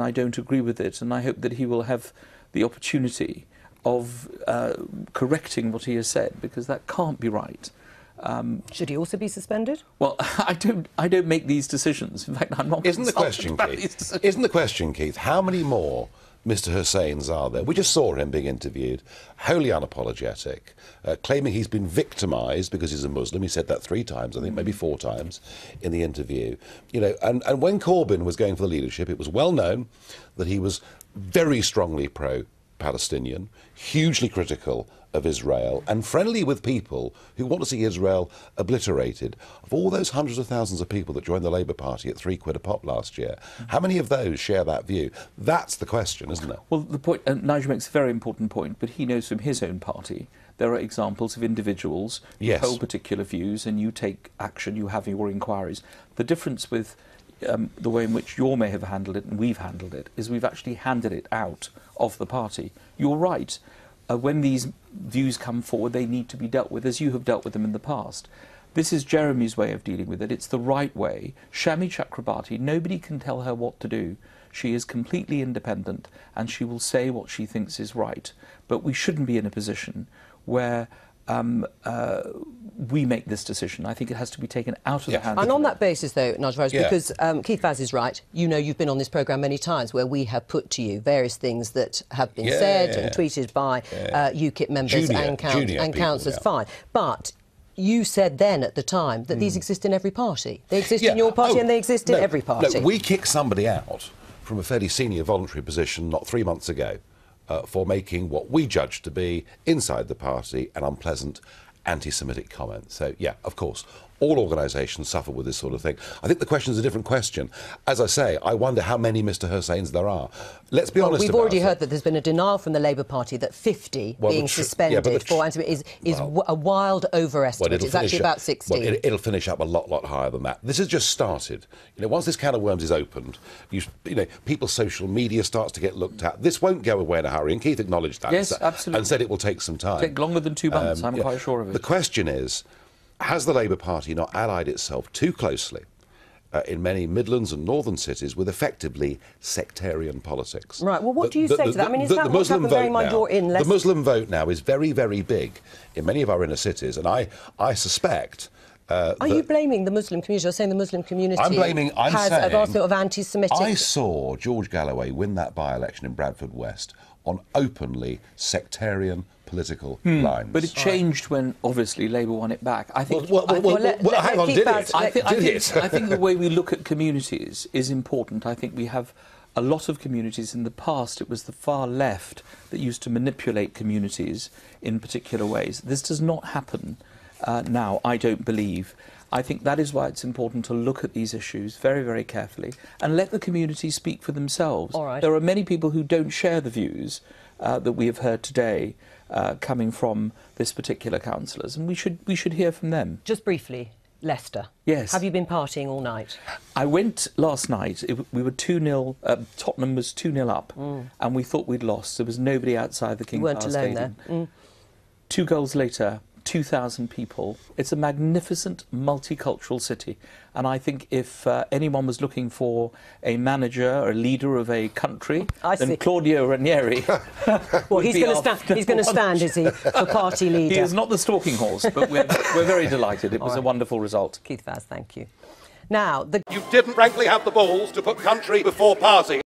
and I don't agree with it, and I hope that he will have the opportunity of correcting what he has said, because that can't be right. Should he also be suspended? Well, I don't make these decisions. In fact, I'm not. Isn't the question, Keith, how many more Mr. Hussains are there? We just saw him being interviewed, wholly unapologetic, claiming he's been victimised because he's a Muslim. He said that 3 times, I think, maybe 4 times in the interview. You know, and when Corbyn was going for the leadership, it was well known that he was very strongly pro-Palestinian, hugely critical of Israel, and friendly with people who want to see Israel obliterated. Of all those hundreds of thousands of people that joined the Labour Party at £3 a pop last year, how many of those share that view? That's the question, isn't it? Well, the point, Nigel makes a very important point, but he knows from his own party there are examples of individuals who hold particular views, and you take action, you have your inquiries. The difference with the way in which you may have handled it and we've handled it is we've actually handed it out of the party. You're right. When these views come forward, they need to be dealt with as you have dealt with them in the past. This is Jeremy's way of dealing with it. It's the right way. Shami Chakrabarti, nobody can tell her what to do. She is completely independent, and she will say what she thinks is right. But we shouldn't be in a position where we make this decision. I think it has to be taken out of the hands. And on that basis, though, Nigel Farage, because Keith Vaz is right, you know, you've been on this programme many times where we have put to you various things that have been said and tweeted by UKIP members and councillors. Fine. But you said then at the time that these exist in every party. They exist in your party and they exist in every party. No, we kicked somebody out from a fairly senior voluntary position not 3 months ago for making what we judged to be, inside the party, an unpleasant anti-Semitic comment. So, yeah, of course, all organisations suffer with this sort of thing. I think the question is a different question. As I say, I wonder how many Mr. Hussains there are. Let's be honest about it. We've already heard that there's been a denial from the Labour Party that 50 being suspended for anti-Semitism is a wild overestimate. It's actually about 60. Well, it'll finish up a lot higher than that. This has just started. You know, once this can of worms is opened, you know, people's social media starts to get looked at. This won't go away in a hurry, and Keith acknowledged that. Yes, absolutely. And said it will take some time. Take longer than 2 months, I'm quite sure of it. The question is, has the Labour Party not allied itself too closely in many Midlands and northern cities with effectively sectarian politics? Right, well, what do you say to that? I mean, is that what's happened, bearing in mind you're in less... The Muslim vote now is very, very big in many of our inner cities, and I suspect... Are you blaming the Muslim community? You're saying the Muslim community has a vast sort of anti-Semitic... I saw George Galloway win that by-election in Bradford West on openly sectarian political lines. But it changed when, obviously, Labour won it back. I think... hang on, did it? I think the way we look at communities is important. I think we have a lot of communities. In the past, it was the far left that used to manipulate communities in particular ways. This does not happen now, I don't believe. I think that is why it's important to look at these issues very, very carefully and let the community speak for themselves. All right. There are many people who don't share the views that we have heard today coming from this particular councillors, and we should hear from them. Just briefly, Leicester. Yes. Have you been partying all night? I went last night. We were 2-0. Tottenham was 2-0 up, and we thought we'd lost. There was nobody outside the King Power Stadium. You weren't alone there. 2 goals later, 2,000 people. It's a magnificent multicultural city, and I think if anyone was looking for a manager or a leader of a country, then Claudio Ranieri. Well, he's going to stand, is he, for party leader? He is not the stalking horse, but we're very delighted. It was a wonderful result. Keith Vaz, thank you. Now, you didn't frankly have the balls to put country before party.